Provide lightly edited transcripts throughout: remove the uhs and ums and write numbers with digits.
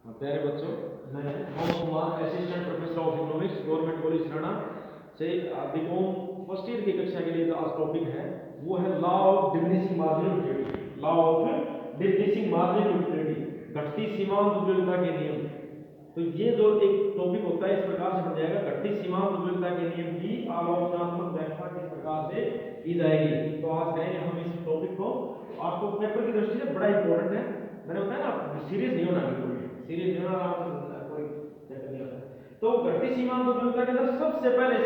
हाँ, प्यारे बच्चों, मैं Mohammad Kumar, assistant professor of economics, government college Haryana से बीकॉम फर्स्ट ईयर की कक्षा के लिए जो आज टॉपिक है वो है law of diminishing marginal utility. Law of diminishing marginal utility, घटती सीमांत उपयोगिता के नियम। तो ये जो एक टॉपिक होता है इस प्रकार से बन जाएगा, घटती सीमांत उपयोगिता के नियम की आलोचनात्मक व्याख्या किस प्रकार से की जाएगी। तो आज करेंगे हम इस टॉपिक को। आपको पेपर की दृष्टि से बड़ा इंपॉर्टेंट है। मैंने बताया ना, सीरियस नहीं होना, बिल्कुल सीरियस नहीं होना, कोई चक्कर नहीं होता। तो घटती सीमांत उपयोगिता के अंदर सबसे पहले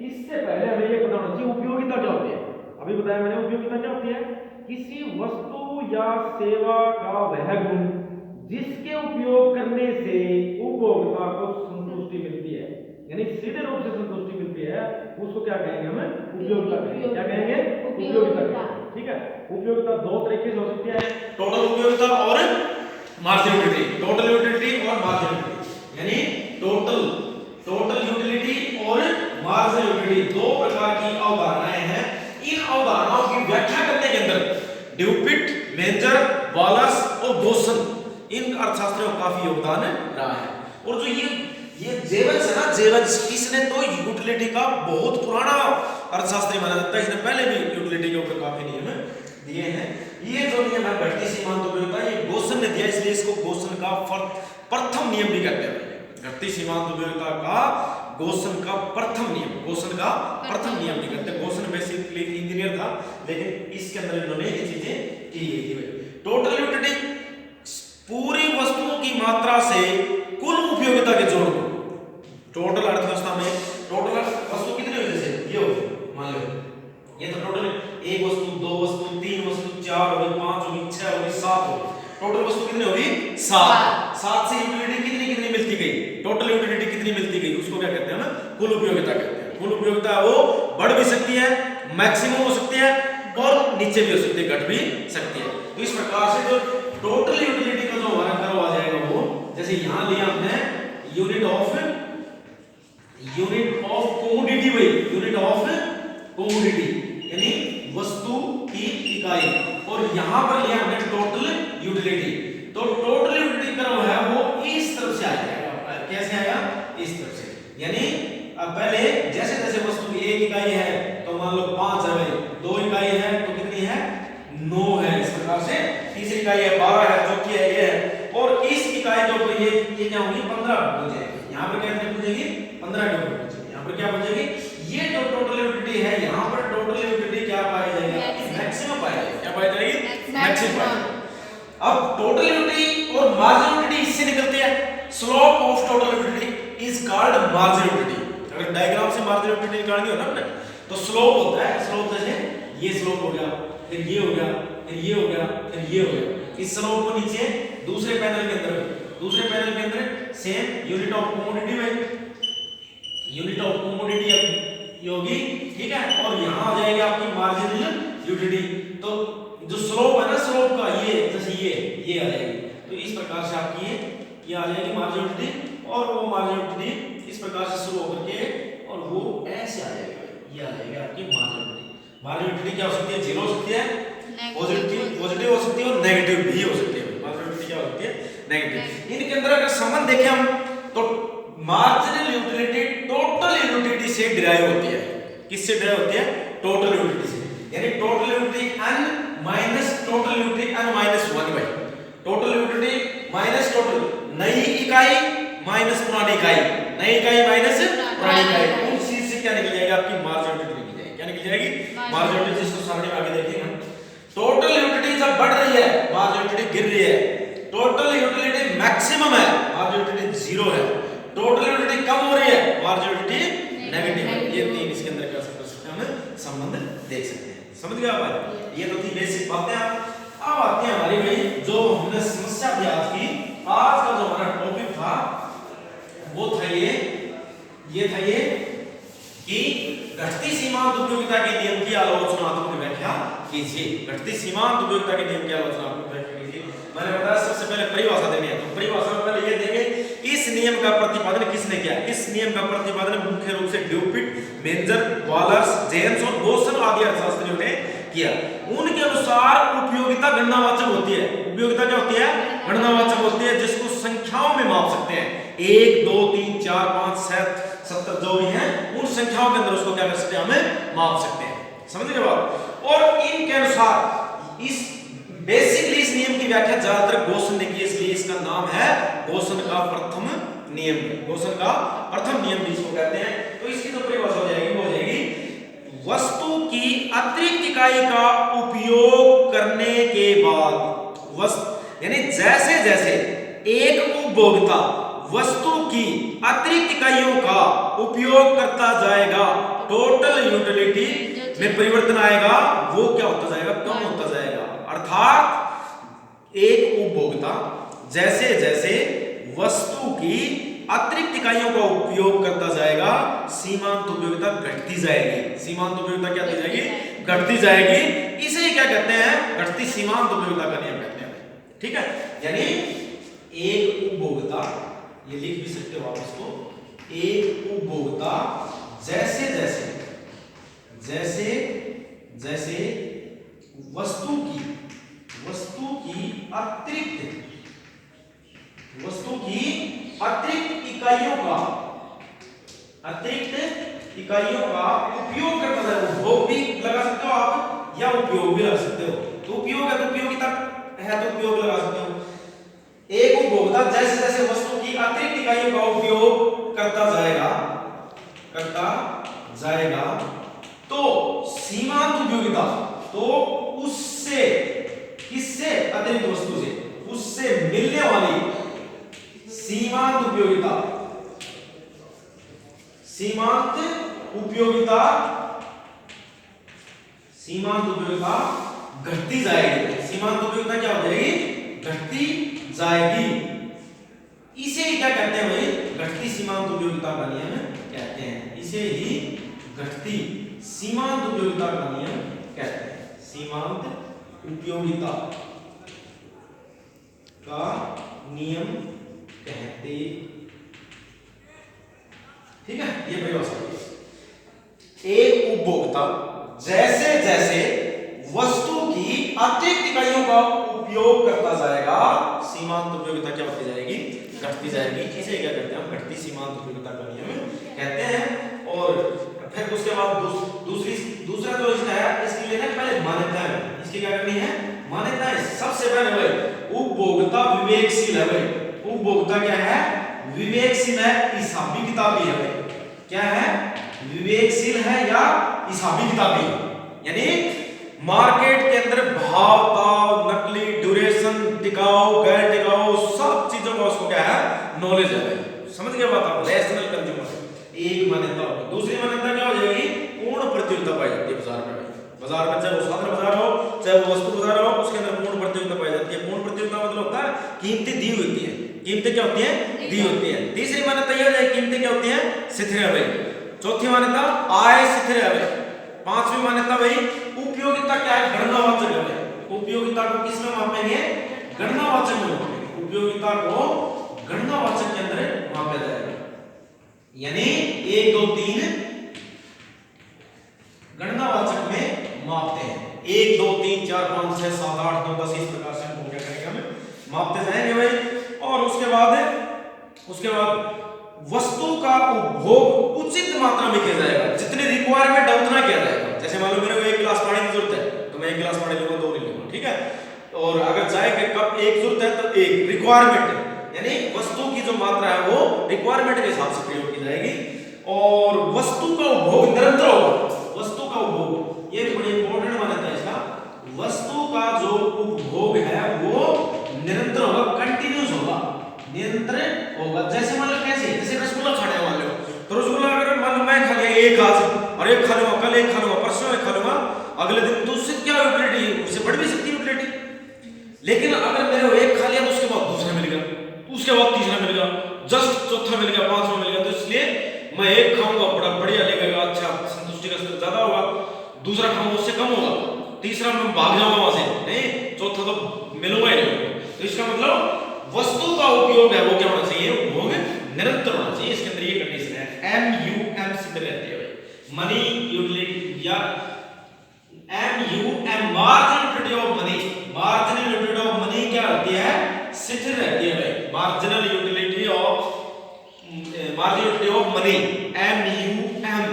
इससे पहले हमें ये पता होना चाहिए उपयोगिता क्या होती है। अभी बताया मैंने, उपयोगिता क्या होती है? किसी वस्तु या सेवा का वह गुण जिसके उपयोग करने से उपभोक्ता को संतुष्टि मिलती है, यानी सीधे रूप से संतुष्टि मिलती है, उसको क्या कहेंगे हम? उपयोगिता कहेंगे। क्या कहेंगे? उपयोगिता कहेंगे। ठीक है। उपयोगिता दो तरीके से हो सकती है, टोटल उपयोगिता और मार्जिनल यूटिलिटी। टोटल यूटिलिटी और मार्जिनल यूटिलिटी, यानी टोटल यूटिलिटी और मार्जिनल यूटिलिटी दो प्रकार की अवधारणाएं हैं। इन अवधारणाओं की व्याख्या करने के अंदर ड्यूपिट, मेंजर, वालस और गोसन, इन अर्थशास्त्रियों का काफी योगदान रहा है। और जो ये जेवंस है ना, जेवंस, इसने तो यूटिलिटी का बहुत पुराना अर्थशास्त्री माना जाता है। इसने पहले भी यूटिलिटी के ऊपर काफी नियम दिए हैं। ये जो नियम है घटती सीमांत उपयोगिता, ये गोसन ने दिया, इसलिए इसको गोसन का प्रथम नियम भी कहते हैं। घटती सीमांत उपयोगिता का गोसन का प्रथम नियम, गोसन का प्रथम नियम भी कहते हैं। गोसन बेसिकली इंजीनियर था, लेकिन इसके अंदर इन्होंने ये चीजें की थी। टोटल यूटिलिटी पूरी वस्तुओं की मात्रा से कुल उपयोगिता के जोड़ को। टोटल अर्थव्यवस्था में टोटल वस्तु कितनी हो? जैसे ये हो, मान लो ये तो टोटल एक वस्तु, दो वस्तु, तीन वस्तु, चार होगी, पांच होगी, छह होगी, सात होगी। टोटल वस्तु कितनी होगी? सात। सात से यूटिलिटी कितनी कितनी मिलती गई, टोटल यूटिलिटी कितनी मिलती गई, उसको क्या कहते हैं हम? कुल उपयोगिता कहते हैं। कुल उपयोगिता वो बढ़ भी सकती है, मैक्सिमम हो सकती है, और नीचे भी हो सकती है, घट भी सकती है। तो इस प्रकार से जो टोटल यूटिलिटी का जो हमारा कर्व आ जाएगा वो, जैसे यहां लिया हमने यूनिट ऑफ कमोडिटी, भाई यूनिट ऑफ कमोडिटी यानी वस्तु की इकाई, और यहां पर लिया हमने टोटल यूटिलिटी। तो टोटल यूटिलिटी कर्व है वो इस तरफ से आ जाएगा। कैसे आएगा? इस तरफ से। यानी अब पहले जैसे जैसे वस्तु की एक इकाई है तो मान लो 5 है भाई, दो इकाई है तो कितनी है? 9 है। इस प्रकार से तीसरी इकाई है 12 है, चौथी है ये है, और इस इकाई के ऊपर ये क्या होगी? 15 बन जाएगी। यहां पर क्या बचेगी? 15 के ऊपर बचेगी। यहां पर क्या बचेगी? ये जो टोटल यूटिलिटी है, यहां पर टोटल यूटिलिटी क्या पाई जाएगी? मैक्सिमम पाई जाएगी। क्या पाई जाएगी? मैक्सिमम पाई जाएगी। अब टोटल यूटिलिटी और मार्जिनल यूटिलिटी इससे निकलती है। Slope of total utility is called marginal utility. अगर डायग्राम से मार्जिनल यूटिलिटी निकालनी हो ना अपने, तो स्लोप होता है। स्लोप जैसे ये स्लोप हो गया, फिर ये हो गया, फिर ये हो गया, फिर ये हो गया। इस स्लोप को नीचे दूसरे पैनल के अंदर सेम यूनिट ऑफ कमोडिटी में यूनिट ऑफ कमोडिटी होगी, ठीक है। और यहां आ जाएगी आपकी मार्जिनल यूटिलिटी। तो जो स्लोप है ना, स्लोप का ये जैसे ये आ जाएगी। तो इस प्रकार से आपकी ये आ जाएगी मार्जिनल यूटिलिटी, और वो मार्जिनल यूटिलिटी इस प्रकार से शुरू होकर के और वो ऐसे आ जाएगा। ये आ जाएगी आपकी मार्जिनल यूटिलिटी। मार्जिनल यूटिलिटी क्या हो सकती है? जीरो हो सकती है, पॉजिटिव हो सकती है, और नेगेटिव भी हो सकती है। मार्जिनल यूटिलिटी क्या होती है? नेगेटिव। इनके अंदर अगर संबंध देखें हम, तो मार्जिनल यूटिलिटी टोटल यूटिलिटी से डिराइव होती है। किससे डिराइव होती है? टोटल यूटिलिटी से। यानी total utility n minus total utility n minus 1 by total utility minus total नई इकाई माइनस पुरानी इकाई, नई इकाई माइनस पुरानी इकाई, उन चीज से क्या निकल जाएगा? आपकी मार्जिनल यूटिलिटी निकल जाएगी। क्या निकल जाएगी? Marginal utility. जिसको सामने में आगे देखेंगे हम, टोटल यूटिलिटी जब बढ़ रही है, मार्जिनल यूटिलिटी गिर रही है। टोटल यूटिलिटी मैक्सिमम है, मार्जिनल यूटिलिटी 0 है। टोटल यूटिलिटी कम हो रही है, मार्जिनल यूटिलिटी नेगेटिव है। ये तीन इसके अंदर क्या कर सकते हैं? हम संबंध देख सकते हैं। समझ गए आप? ये तो थी बेसिक बातें। अब आते हैं हमारी भाई जो हमने समस्या थी आज की। आज का जो हमारा टॉपिक था वो था ये था कि घटती सीमांत उपयोगिता के नियम की आलोचनात्मक व्याख्या कीजिए। घटती सीमांत उपयोगिता के नियम की आलोचनात्मक व्याख्या कीजिए। मैंने बताया सबसे पहले परिभाषा देनी है, तो परिभाषा में पहले ये देंगे इस नियम का प्रतिपादन किसने किया। इस नियम का प्रतिपादन मुख्य रूप से ड्यूपिट, मेंजर, वालस, जेम्स और गोसन आदि अर्थशास्त्रियों ने किया। उनके अनुसार उपयोगिता गणनावाचक होती है। उपयोगिता क्या होती है? गणनावाचक होती है, जिसको संख्या 1 2 3 4 5 7 70 जो भी हैं उन संख्याओं के अंदर उसको क्या कर सकते हैं, हमें माप सकते हैं। समझ गए बात। और इनके अनुसार इस बेसिकली इस नियम की व्याख्या ज्यादातर गोसन ने की, इसलिए इसका नाम है गोसन का प्रथम नियम। गोसन का प्रथम नियम भी इसको कहते हैं। तो इसकी जो परिभाषा हो जाएगी वो हो जाएगी वस्तु की अतिरिक्त इकाई का उपयोग करने के बाद, यानी जैसे जैसे एक उपभोक्ता वस्तु की अतिरिक्त इकाइयों का उपयोग करता जाएगा, टोटल यूटिलिटी में परिवर्तन आएगा, वो क्या होता जाएगा, कम होता जाएगा। अर्थात एक उपभोक्ता जैसे जैसे वस्तु की अतिरिक्त इकाइयों का उपयोग करता जाएगा, सीमांत उपयोगिता घटती जाएगी। सीमांत उपयोगिता क्या होती जाएगी, घटती जाएगी। इसे क्या कहते हैं, घटती सीमांत उपयोगिता का नियम कहते हैं। ठीक है, यानी एक उपभोक्ता, ये लिख भी सकते हो आप इसको, एक उपभोक्ता जैसे जैसे जैसे जैसे वस्तु की अतिरिक्त इकाइयों का उपयोग करता है। उपभोग भी लगा सकते हो आप या उपयोग भी लगा सकते हो। तो उपयोग है तो उपयोगिता है तो उपयोग लगा सकते हो। एक उपभोक्ता जैसे जैसे वस्तु की अतिरिक्त इकाइयों का उपयोग करता जाएगा तो सीमांत उपयोगिता, तो उससे, किससे, अतिरिक्त वस्तु से, उससे मिलने वाली सीमांत उपयोगिता घटती जाएगी। सीमांत उपयोगिता क्या हो जाएगी, घटती जाएगी। इसे क्या कहते हैं भाई, घटती सीमांत उपयोगिता का नियम कहते हैं। इसे ही घटती सीमांत उपयोगिता का नियम कहते हैं। सीमांत उपयोगिता का नियम कहते, ठीक है, ये परिभाषा। एक उपभोक्ता जैसे जैसे वस्तु की अतिरिक्त इकाइयों का उपयोग करता जाएगा, सीमांत उपयोगिता क्या होती जाएगी, घटती जाएगी। इसे क्या कहते हैं, हम घटती सीमांत उपयोगिता का नियम कहते हैं। और फिर उसके बाद दूसरा जो इसका है, इसके लिए ना पहले मान्यताएं, इसकी क्या करनी है, मान्यताएं। सबसे पहले भाई उपभोक्ता विवेकशील है। भाई उपभोक्ता क्या है, विवेकशील है, हिसाबी किताबी है। भाई क्या है, विवेकशील है या हिसाबी किताबी है। यानी मार्केट के अंदर भाव ताव, नकली, ड्यूरेशन, टिकाऊ, गैर टिकाऊ, सब चीजों का उसको क्या है, नॉलेज है। समझ गए बात आप, रैशनल कंज्यूमर। एक मान्यता होगी। दूसरी मान्यता क्या हो जाएगी, पूर्ण प्रतियोगिता पाई जाती है बाजार में। बाजार में चाहे वो साधन बाजार हो चाहे वो वस्तु बाजार हो, उसके अंदर पूर्ण प्रतियोगिता पाई जाती है। पूर्ण प्रतियोगिता मतलब होता है कीमतें दी होती है। कीमतें क्या होती है, दी होती है। तीसरी मान्यता यह हो जाएगी, कीमतें क्या होती है, स्थिर है। भाई चौथी मान्यता आय स्थिर है। भाई पांचवी मान्यता भाई उपयोगिता क्या है, गणनावाचक है। उपयोगिता को किस में मापेंगे, गणनावाचक में मापेंगे। उपयोगिता को गणनावाचक के अंदर मापा जाएगा। यानी 1 2 3 गणनावाचक में मापते हैं। 1 2 3 4 5 6 7 8 9 10 इस प्रकार से हम क्या करेंगे, हमें मापते जाएंगे भाई। और उसके बाद वस्तु का उपभोग उचित मात्रा में किया जाएगा, जितनी रिक्वायरमेंट है उतना किया जाएगा। जैसे मान लो मेरे को 1 गिलास पानी की जरूरत है तो मैं 1 गिलास पानी लूंगा, 2 नहीं लूंगा, ठीक है। और अगर चाय के कप 1 जरूरत है तो 1 रिक्वायरमेंट, यानी वस्तु की जो मात्रा है वो रिक्वायरमेंट के हिसाब से प्रयोग की जाएगी। और वस्तु का उपभोग निरंतर होगा। वस्तु का उपभोग, ये बड़ी इंपॉर्टेंट मान्यता है इसका। वस्तु का जो उपभोग है वो निरंतर होगा, कंटिन्यूस होगा, निरंतर होगा। जैसे मान लो कैसे, जैसे रसगुल्ला खाने वाले हो तो रसगुल्ला अगर मान लो मैं खा लिया एक आज, और एक खा लूंगा, कल एक खा लूंगा, परसों एक खा लूंगा, अगले दिन, तो उससे क्या यूटिलिटी, उससे बढ़ भी सकती है यूटिलिटी। लेकिन अगर मेरे को एक खा लिया तो उसके बाद दूसरा मिल गया, उसके बाद तीसरा मिल गया, जस्ट चौथा मिल गया, पांचवा मिल गया, तो इसलिए मैं एक खाऊंगा, बड़ा बढ़िया लगेगा, अच्छा संतुष्टि का स्तर ज्यादा होगा। दूसरा खाऊंगा उससे कम होगा, तीसरा मैं भाग जाऊंगा वहां से, नहीं चौथा तो मिलूंगा ही नहीं। तो इसका मतलब वस्तु का उपयोग है वो क्या होना चाहिए, उपभोग निरंतर होना चाहिए। इसके अंदर ये कंडीशन है, MUM सिद्ध रहती है भाई। मनी यूटिलिटी या MUM marginal utility of money, marginal utility of money क्या होती है, स्थिर रहती है भाई। Marginal utility of marginal utility of money MUM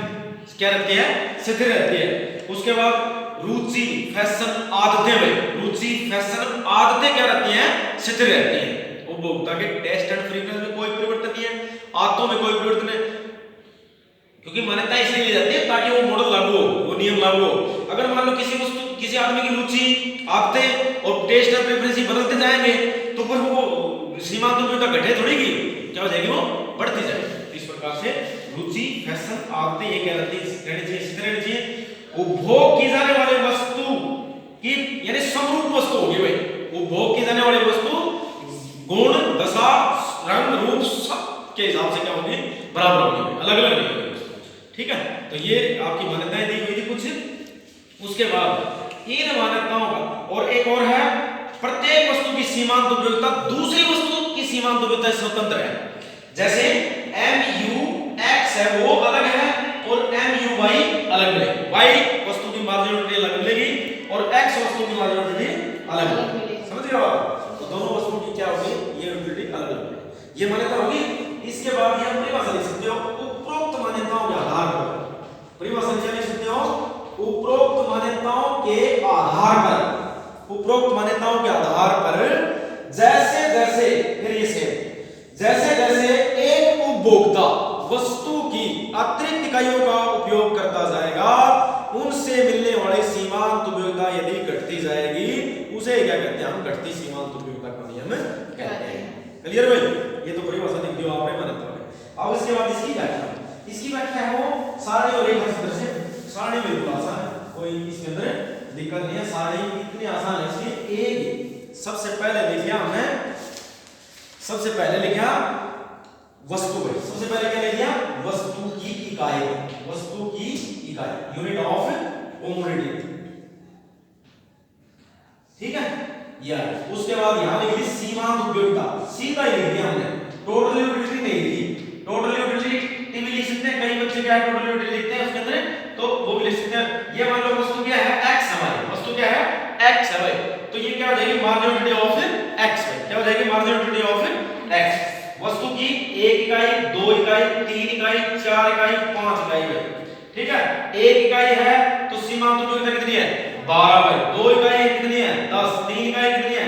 क्या रहती है, स्थिर रहती है। उसके बाद रुचि फैशन आदतें, भाई रुचि फैशन आदतें क्या रहती हैं, स्थिर रहती हैं। उपभोक्ता के टेस्ट एंड प्रेफरेंस में कोई परिवर्तन नहीं है, आदतों में कोई परिवर्तन नहीं, क्योंकि मान्यता इसलिए ली जाती है ताकि वो मॉडल लागू हो, वो नियम लागू हो। अगर मान लो किसी वस्तु, किसी आदमी की रुचि आदतें और टेस्ट एंड प्रेफरेंस बदलते जाएंगे तो फिर वो सीमांत उपयोगिता घटे थोड़ी की, क्या हो जाएगी, वो बढ़ती जाएगी। इस प्रकार से रुचि फैशन आदतें ये क्या रहती है, इस तरह चाहिए। उपभोग की जाने वाली वस्तु की यानी समरूप वस्तु होगी भाई, उपभोग की जाने वाली वस्तु गुण दशा रंग रूप सब के हिसाब से क्या होगी, बराबर होगी, अलग अलग नहीं होगी, ठीक है। तो ये आपकी मान्यताएं दी हुई थी कुछ। उसके बाद इन मान्यताओं का और एक और है, प्रत्येक वस्तु की सीमांत उपयोगिता दूसरी वस्तु की सीमांत उपयोगिता से स्वतंत्र है। जैसे MUX है वो अलग है और MUY अलग मिलेगी, Y वस्तु की मार्जिनल यूटिलिटी अलग मिलेगी और X वस्तु की मार्जिनल यूटिलिटी अलग मिलेगी, समझ रहे हो आप। तो दोनों वस्तुओं की क्या होगी, ये यूटिलिटी अलग अलग, ये मान्यता होगी। इसके बाद ये परिभाषा लिख सकते हो, उपरोक्त मान्यताओं के आधार पर, परिभाषा क्या लिख सकते हो, उपरोक्त मान्यताओं के आधार पर, उपरोक्त मान्यताओं के आधार पर जैसे जैसे, फिर ये से जैसे जैसे एक उपभोक्ता वस्तु की अतिरिक्त इकाइयों का उपयोग करता जाएगा, उनसे मिलने वाली सीमांत उपयोगिता यदि घटती जाएगी, उसे क्या कहते हैं, हम घटती सीमांत उपयोगिता का नियम कहते हैं। क्लियर भाई, ये तो परिभाषा लिख दियो आपने मान्यता में। अब इसके बाद इसकी व्याख्या, इसकी व्याख्या है वो सारणी और रेखाचित्र से। सारणी बिल्कुल आसान है, कोई इसके अंदर दिक्कत नहीं है, सारणी इतनी आसान है इसलिए एक सबसे पहले लिखा हमने, सबसे पहले लिखा वस्तु है, सबसे पहले क्या लिखा, वस्तु की इकाई, वस्तु की इकाई, यूनिट ऑफ कमोडिटी, ठीक है यार। उसके बाद यहां लिख ली सीमांत उपयोगिता, सीधा ही लिख दिया हमने, टोटल यूटिलिटी नहीं लिखी, टोटल यूटिलिटी भी लिख सकते हैं, कई बच्चे क्या है टोटल यूटिलिटी लिखते हैं उसके अंदर, तो वो भी लिख सकते हैं। ये मान लो वस्तु क्या है, x हमारी वस्तु क्या है, x है भाई, तो ये क्या हो जाएगी, मार्जिनल यूटिलिटी ऑफ x, क्या हो जाएगी, मार्जिनल यूटिलिटी ऑफ x। वस्तु की 1 इकाई, 2 इकाई, 3 इकाई, 4 इकाई, 5 इकाई है, ठीक है। 1 इकाई है तो सीमांत उपयोगिता कितनी है, 12 भाई, 2 इकाई कितनी है, 10, 3 इकाई कितनी है,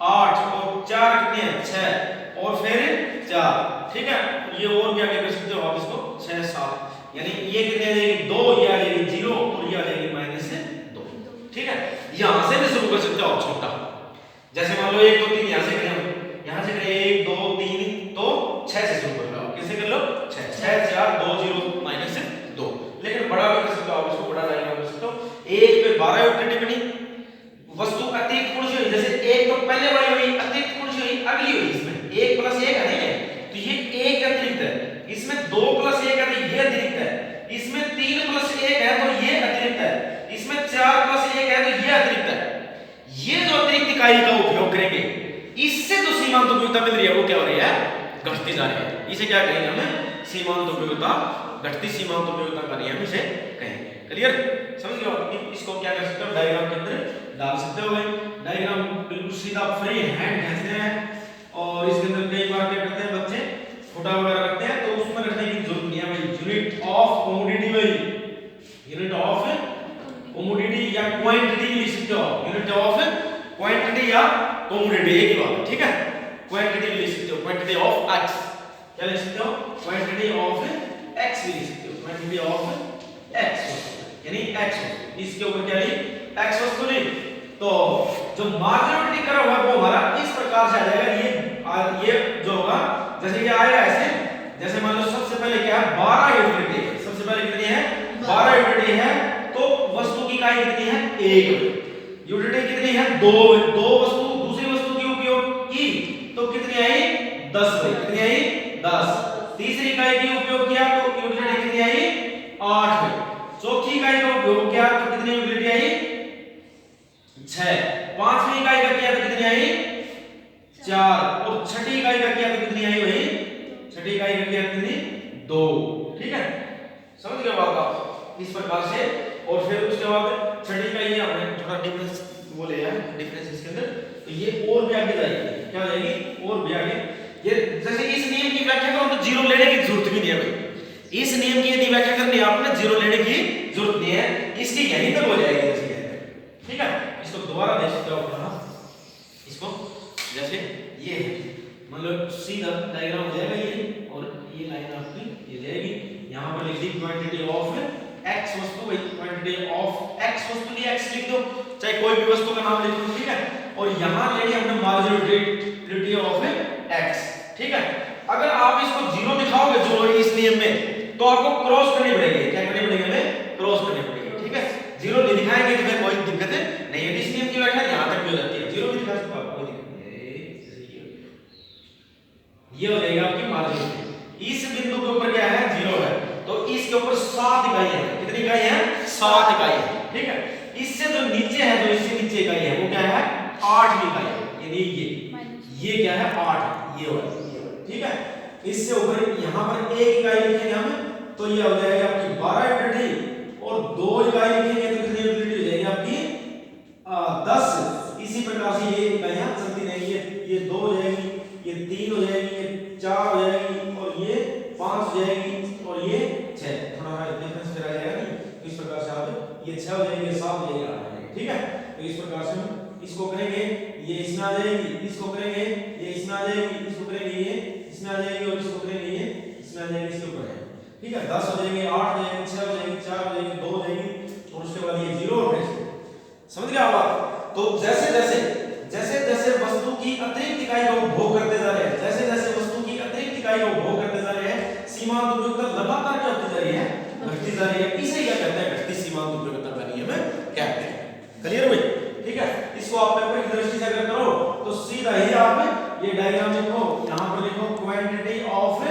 8 और 4 कितनी है, 6 और फिर 4, ठीक है। ये और भी आगे कर सकते हो आप इसको, 6 7, यानी ये कितनी आ जाएगी, 2, ये आ जाएगी 0 और ये आ जाएगी -2, ठीक है। यहां से भी शुरू कर सकते हो छोटा, जैसे मान लो 1 2 3 यहां से करें, यहां से करें 1 2 3 तो 6 से शुरू कर लो, कैसे कर लो, 6 6 4 2 0 -2, लेकिन बड़ा भी कर सकते हो आप इसको, बड़ा डायग्राम कर सकते हो। 1 पे 12 यूनिट बनी, वस्तु अतिरिक्त कौन सी हुई, जैसे 1 तो पहले वाली हुई, अतिरिक्त कौन सी हुई, अगली हुई, इसमें 1 + 1 है नहीं है, तो ये 1 अतिरिक्त है, इसमें 2 + 1 है तो ये अतिरिक्त है, इसमें 3 + 1 है तो ये अतिरिक्त है, इसमें 4 + 1 है तो ये अतिरिक्त है। ये जो अतिरिक्त इकाई का उपयोग करेंगे, इससे जो सीमांत उपयोगिता मिल रही है वो क्या हो रही है, घटती जा रही है। इसे क्या कहेंगे हम, सीमांत उपयोगिता, घटती सीमांत उपयोगिता का नियम इसे कहेंगे। क्लियर, समझ गए। इसको क्या कर सकते हो, डायग्राम के अंदर डाल सकते हो भाई, डायग्राम बिल्कुल सीधा फ्री हैंड खींचते हैं और इसके अंदर कई बार क्या करते हैं बच्चे, फोटा वगैरह रखते हैं तो उसमें रखने की जरूरत नहीं है भाई। यूनिट ऑफ कमोडिटी भाई, यूनिट ऑफ कमोडिटी या क्वांटिटी लिख सकते हो, यूनिट ऑफ क्वांटिटी या कमोडिटी एक ही बात है, ठीक है। क्वांटिटी लिख सकते हो, क्वांटिटी ऑफ x, क्या लिख सकते हो, क्वांटिटी ऑफ x भी लिख सकते हो, क्वांटिटी ऑफ x, यानी x, इसके ऊपर क्या लिख, x वस्तु लिख। तो जो मार्जिनल यूटिलिटी करा हुआ है वो हमारा इस प्रकार से आ जाएगा, ये जो होगा जैसे ये आएगा ऐसे, जैसे मान लो सबसे पहले क्या है, 12 यूटिलिटी, सबसे पहले कितनी है, 12 यूटिलिटी है, तो वस्तु की इकाई कितनी है, 1, यूटिलिटी कितनी है, 2 वस्तु दूसरी वस्तु की उपयोग की तो कितनी आई, 10 भाई, कितनी आई, 10। तीसरी इकाई की उपयोग किया तो यूटिलिटी कितनी आई, 8 भाई। चौथी इकाई का उपयोग किया तो कितनी यूटिलिटी आई, 6। पांचवी इकाई का किया तो कितनी आई, 4 और छठी इकाई का किया तो कितनी आई भाई, छठी इकाई का किया कितनी, 2, ठीक है। समझ गए बात आप, इस प्रकार से। और फिर उसके बाद छठी इकाई है, हमने थोड़ा डिफरेंस वो ले आया, डिफरेंस इसके अंदर, तो ये और भी आगे जाएगी, क्या हो जाएगी, और भी आगे। ये जैसे इस नियम की व्याख्या करो तो 0 नहीं है भाई। इस नियम की यदि व्याख्या करनी है आपने जीरो लेने की जरूरत नहीं है, इसकी यहीं तक हो जाएगी जैसे कहते हैं। ठीक है, इसको दोबारा देख सकते हो आप, इसको जैसे ये मतलब सीधा डायग्राम हो जाएगा ये, और ये लाइन आपकी ये जाएगी, यहां पर लिख दी क्वांटिटी ऑफ x वस्तु, क्वांटिटी ऑफ x वस्तु की x लिख दो, चाहे कोई भी वस्तु का नाम लिख दो। ठीक है, और यहां ले लिया हमने मार्जिनल यूटिलिटी ऑफ x। ठीक है, अगर आप इसको जीरो दिखाओगे जो इस नियम में, तो आपको क्रॉस करनी पड़ेगी, क्या करनी पड़ेगी हमें, क्रॉस करनी पड़ेगी। ठीक है, जीरो नहीं दिखाएंगे तो फिर कोई दिक्कत नहीं है, इस नियम की व्याख्या यहां तक भी हो जाती है, जीरो भी दिखा सकते हो कोई दिक्कत नहीं। ये हो जाएगा आपकी मार्जिन। इस बिंदु के ऊपर क्या है, जीरो है, तो इसके ऊपर 7 इकाई है, कितनी इकाई है, 7 इकाई है। ठीक है, इससे जो नीचे है, जो इससे नीचे इकाई है वो क्या है, 8वीं इकाई है, यानी ये क्या है 8, ये वाला। ठीक है, इससे ऊपर यहां पर 1 इकाई लिखेंगे हम, तो ये हो जाएगी आपकी 12 यूनिट, और 2 इकाई लिखेंगे तो कितनी यूनिट हो जाएगी आपकी 10। इसी प्रकार से ये इकाइयां चलती रहेंगी, ये 2 हो जाएगी, ये 3 हो जाएगी, ये 4 हो जाएगी, और ये 5 हो जाएगी, और ये 6। थोड़ा डिफरेंस फिर आ जाएगा नहीं, तो इस प्रकार से आप ये 6 हो जाएंगे, 7 हो जाएगा। ठीक है, तो इस प्रकार से हम इसको करेंगे, ये इसमें आ जाएगी, इसको करेंगे, ये इसमें आ जाएगी, इसको करेंगे, ये इसमें आ जाएगी, और इसको करेंगे, ये इसमें आ जाएगी, इसके ऊपर है। ठीक है, 10 हो जाएंगे, 8 हो जाएंगे, 6 हो जाएंगे, 4 हो जाएंगे, 2 हो जाएंगे, और उसके बाद ये 0 हो जाएगा। समझ गए आप? तो जैसे जैसे वस्तु की अतिरिक्त इकाई का उपभोग करते जा रहे हैं, जैसे जैसे वस्तु की अतिरिक्त इकाई का उपभोग करते जा रहे हैं, सीमांत उपयोगिता लगातार क्या होती जा रही है, घटती जा रही है। इसे क्या कहते हैं, घटती सीमांत उपयोगिता का नियम कहते हैं। क्लियर भाई? ठीक है, इसको आप पेपर की दृष्टि से अगर करो तो सीधा ही आप ये डायग्राम लिखो, यहां पर लिखो quantity of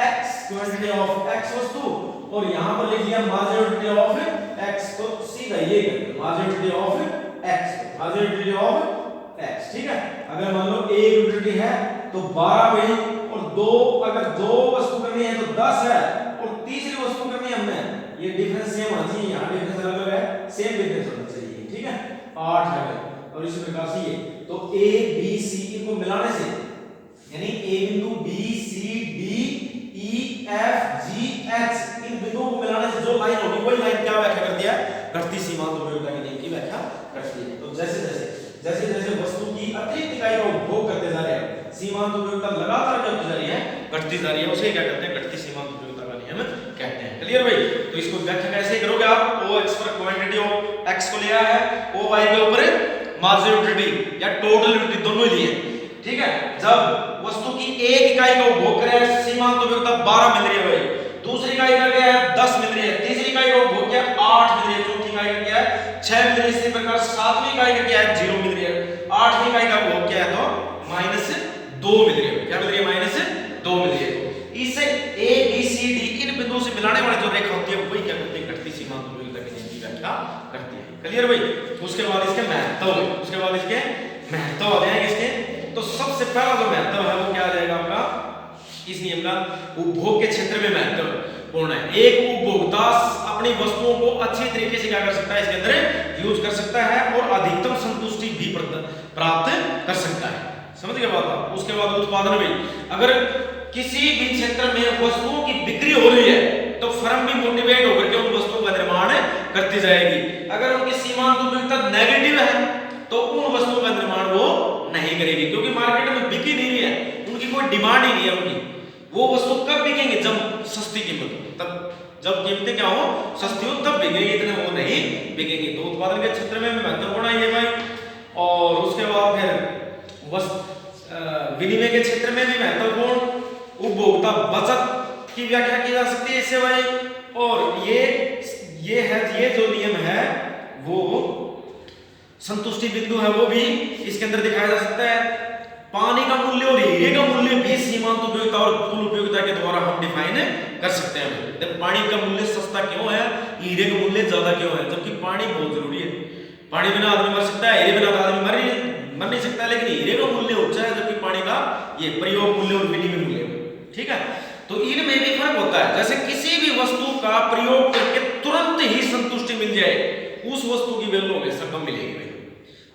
x, quantity of x वस्तु, और यहां पर लिख दिया मार्जिनल ऑफ x, तो सीधा ये marginal of x, marginal of x। ठीक है, अगर मान लो एक यूनिटी है तो 12 में, और 2 अगर 2 वस्तु करनी है तो 10 है, और तीसरी वस्तु करनी है हमने, ये डिफरेंस सेम होना चाहिए, यहां डिफरेंस अलग है, सेम डिफरेंस होना चाहिए। ठीक है, 8 है, और इसी प्रकार से ये तो a b c को मिलाने से, यानी a बिंदु b c d e f g h इन बिंदुओं को मिलाने से जो लाइन होगी वही लाइन क्या व्याख्या करती है, घटती सीमांत उपयोगिता के नियम की व्याख्या करती है। तो जैसे जैसे वस्तु की अतिरिक्त इकाई का उपभोग करते जा रहे हैं, सीमांत उपयोगिता लगातार क्या होती जा रही है, घटती जा रही है, उसे क्या कहते हैं, घटती सीमांत उपयोगिता का नियम कहते हैं। क्लियर भाई? तो इसको व्याख्या कैसे करोगे आप, OX पर क्वांटिटी ऑफ x को लिया है, OY के ऊपर मार्जिनल यूटिलिटी या टोटल यूटिलिटी दोनों ही लिए। ठीक है, जब वस्तु की एक इकाई का उपभोग करे, सीमांत उपयोगिता 12 मिल रही है भाई, दूसरी इकाई का क्या है 10 मिल रही है, तीसरी इकाई का उपभोग क्या 8 मिल रही है, चौथी इकाई का क्या है 6 मिल रही है, इसी प्रकार सातवीं इकाई का क्या है 0 मिल रही है, आठवीं इकाई का उपभोग क्या है तो -2 मिल रही है। क्या मिल रही है, -2 मिल रही है। तो इसे a b c d इन बिंदुओं से मिलाने वाली जो रेखा होती है वही क्या करती है, घटती सीमांत उपयोगिता के नियम की व्याख्या करती है। क्लियर भाई? उसके बाद इसके महत्व, उसके बाद इसके महत्व आ जाएंगे इसके। तो सबसे पहला जो महत्व है वो क्या आ जाएगा आपका, इस नियम का उपभोग के क्षेत्र में महत्वपूर्ण है। एक उपभोक्ता अपनी वस्तुओं को अच्छी तरीके से क्या कर सकता है, इसके अंदर यूज कर सकता है और अधिकतम संतुष्टि भी प्राप्त कर सकता है। समझ गए बात आप? उसके बाद उत्पादन में, अगर किसी भी क्षेत्र में वस्तुओं की बिक्री हो रही है तो फर्म भी मोटिवेट होकर के उन वस्तुओं का निर्माण करती जाएगी। अगर उनकी सीमांत उपयोगिता नेगेटिव है तो उन वस्तुओं का निर्माण वो नहीं करेगी, क्योंकि मार्केट में बिकी नहीं रही है, उनकी कोई डिमांड ही नहीं है उनकी। वो वस्तु कब बिकेंगे, जब सस्ती कीमत, तब जब कीमतें क्या हो सस्ती हो तब बिकेंगे, इतने वो नहीं बिकेंगे। तो उत्पादन के क्षेत्र में भी महत्वपूर्ण है ये भाई। और उसके बाद फिर विनिमय के क्षेत्र में भी महत्वपूर्ण, उपभोक्ता बचत की व्याख्या की जा सकती है इससे भाई। और ये जो नियम है वो संतुष्टि बिंदु है वो भी इसके अंदर दिखाया जा सकता है। पानी का मूल्य और हीरे का मूल्य भी सीमांत उपयोगिता और कुल उपयोगिता के द्वारा हम डिफाइन कर सकते हैं। पानी का मूल्य सस्ता क्यों है, हीरे का मूल्य ज्यादा क्यों है, जबकि पानी बहुत जरूरी है। पानी बिना आदमी मर सकता है, हीरे बिना आदमी मर नहीं सकता, लेकिन हीरे का मूल्य ऊंचा है जबकि पानी का ये प्रयोग मूल्य और विनिमय मूल्य। ठीक है, तो इनमें भी फर्क होता है। जैसे किसी भी वस्तु का प्रयोग करके तुरंत ही संतुष्टि मिल जाए, उस वस्तु की वैल्यू हमेशा कम मिलेगी।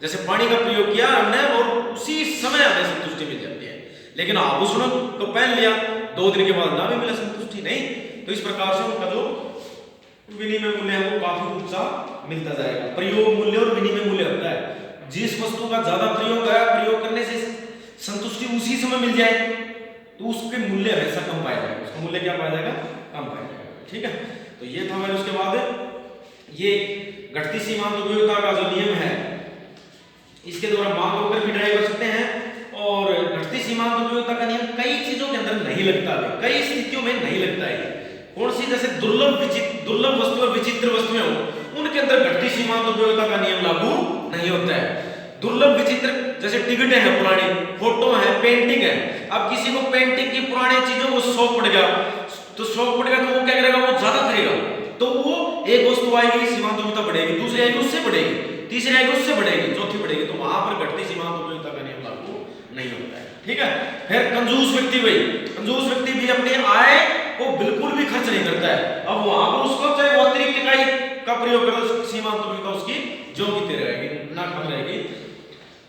जैसे पानी का प्रयोग किया हमने और उसी समय हमें संतुष्टि मिल जाती है। लेकिन आभूषणों को पहन लिया, 2 दिन के बाद ना भी मिले संतुष्टि नहीं। तो इस प्रकार से उनका जो विनिमय मूल्य है वो काफी ऊंचा मिलता जाएगा। प्रयोग मूल्य और विनिमय मूल्य होता है जिस वस्तु का ज्यादा प्रयोग है, प्रयोग करने से संतुष्टि उसी समय मिल जाए तो उसके मूल्य हमेशा कम पाया जाएगा, उसका मूल्य क्या पाया जाएगा, कम पाया जाएगा। ठीक है, तो ये था। उसके बाद ये घटती सीमांत उपयोगिता का जो नियम है इसके द्वारा मांग होकर भी ड्राइव कर सकते हैं। और घटती सीमांत उपयोगिता का नियम कई चीजों के अंदर नहीं लगता है, कई स्थितियों में नहीं लगता है। कौन सी, जैसे दुर्लभ वस्तु और विचित्र वस्तुएं हो उनके अंदर घटती सीमांत उपयोगिता का नियम लागू नहीं होता है। दुर्लभ विचित्र जैसे टिकटें हैं, पुरानी फोटो है, पेंटिंग है। अब किसी को पेंटिंग की पुरानी चीजों को शौक पड़ गया तो वो क्या करेगा, वो ज्यादा करेगा तो वो एक वस्तु आएगी सीमांत उपयोगिता बढ़ेगी, दूसरी आएगी उससे बढ़ेगी, तीसरी आएगी उससे बढ़ेगी, चौथी बढ़ेगी, तो वहां पर घटती सीमांत उपयोगिता का नियम लागू नहीं होता है। ठीक है, फिर कंजूस व्यक्ति, भाई कंजूस व्यक्ति भी अपनी आय को बिल्कुल भी खर्च नहीं करता है। अब वहां पर उसको चाहे वो अतिरिक्त इकाई का प्रयोग करे, सीमांत उपयोगिता उसकी जो की रहेगी, ना कम रहेगी।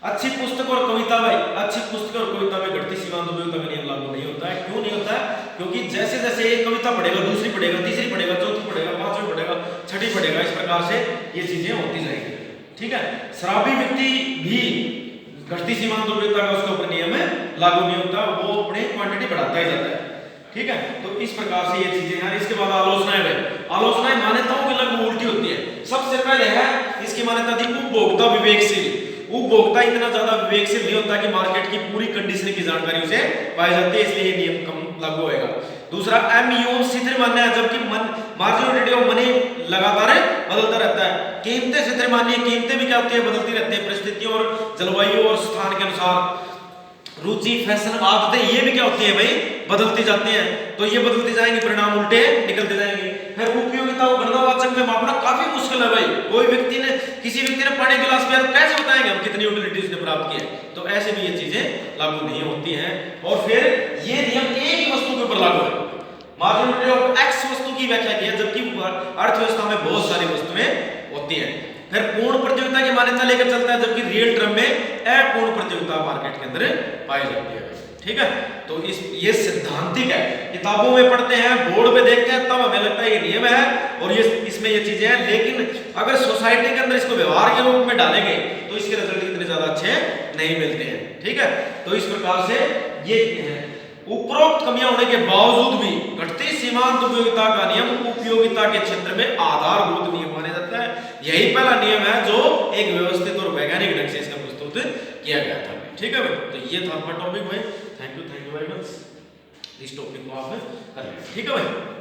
अच्छी पुस्तक और कविता, भाई अच्छी पुस्तक और कविता में घटती सीमांत उपयोगिता का नियम लागू नहीं होता है। क्यों नहीं होता है? क्योंकि जैसे जैसे एक कविता पढ़ेगा, दूसरी पढ़ेगा, तीसरी पढ़ेगा, चौथी पढ़ेगा, पांचवी पढ़ेगा, छठी पढ़ेगा, इस प्रकार से ये चीजें होती जाएंगी। ठीक है, शराबी व्यक्ति भी घटती सीमांत उपयोगिता का उसके ऊपर नियम लागू नहीं होता, वो अपनी क्वांटिटी बढ़ाता ही जाता है। ठीक है, तो इस प्रकार से ये चीजें हैं। इसके बाद आलोचनाएं, भाई आलोचनाएं मान्यताओं की लगभग उल्टी होती है। सबसे पहले है इसकी मान्यता थी उपभोक्ता विवेकशील। उपभोक्ता इतना ज्यादा विवेकशील नहीं होता कि मार्केट की पूरी कंडीशन की जानकारी उसे पाई जाती है, इसलिए ये नियम कम लागू होएगा। दूसरा एमयूएम शिथिल मान्य है, जबकि मार्जिनलिटी ऑफ मनी लगातार बदलता रहता है। कीमतें शिथिल मान्य, कीमतें भी क्या होती है, बदलती रहती है परिस्थितियों और जलवायु और स्थान के अनुसार। रुचि, फैशन, आदतें ये भी क्या होती है भाई, बदलती जाती हैं, तो ये बदलती जाएंगी, परिणाम उल्टे निकलते जाएंगे। फिर उपयोगिता को गणनावाचक में मापना काफी मुश्किल है भाई। किसी व्यक्ति ने पानी गिलास पिया तो कैसे बताएंगे हम कितनी यूटिलिटी उसने प्राप्त की है? तो ऐसे भी ये चीजें लागू नहीं होती हैं। और फिर ये नियम एक ही वस्तु के ऊपर लागू है। मार्जिनलिटी ऑफ एक्स वस्तु की व्याख्या की है, जबकि अर्थव्यवस्था में बहुत सारी वस्तुएं होती हैं। फिर पूर्ण प्रतियोगिता की मान्यता लेकर चलता है, जबकि रियल टर्म में अपूर्ण प्रतियोगिता मार्केट के अंदर पाई जाती है। ठीक है, तो ये सिद्धांतिक है, किताबों में पढ़ते हैं, बोर्ड पे देखते हैं, तब हमें लगता है ये नियम है और ये इसमें ये चीजें हैं। लेकिन अगर सोसाइटी के अंदर इसको व्यवहार के रूप में डालेंगे तो इसके रिजल्ट इतने ज्यादा अच्छे नहीं मिलते हैं। ठीक है, तो इस प्रकार से ये उपरोक्त कमियां होने के बावजूद भी घटती सीमांत उपयोगिता का नियम उपयोगिता के क्षेत्र में आधारभूत नियम माना जाता है। यही पहला नियम है जो एक व्यवस्थित और वैज्ञानिक ढंग से इसका प्रस्तुत किया गया था। ठीक है भाई, तो ये था अपना टॉपिक भाई। Thank you very much. इस टॉपिक को आप कर लें। ठीक है भाई।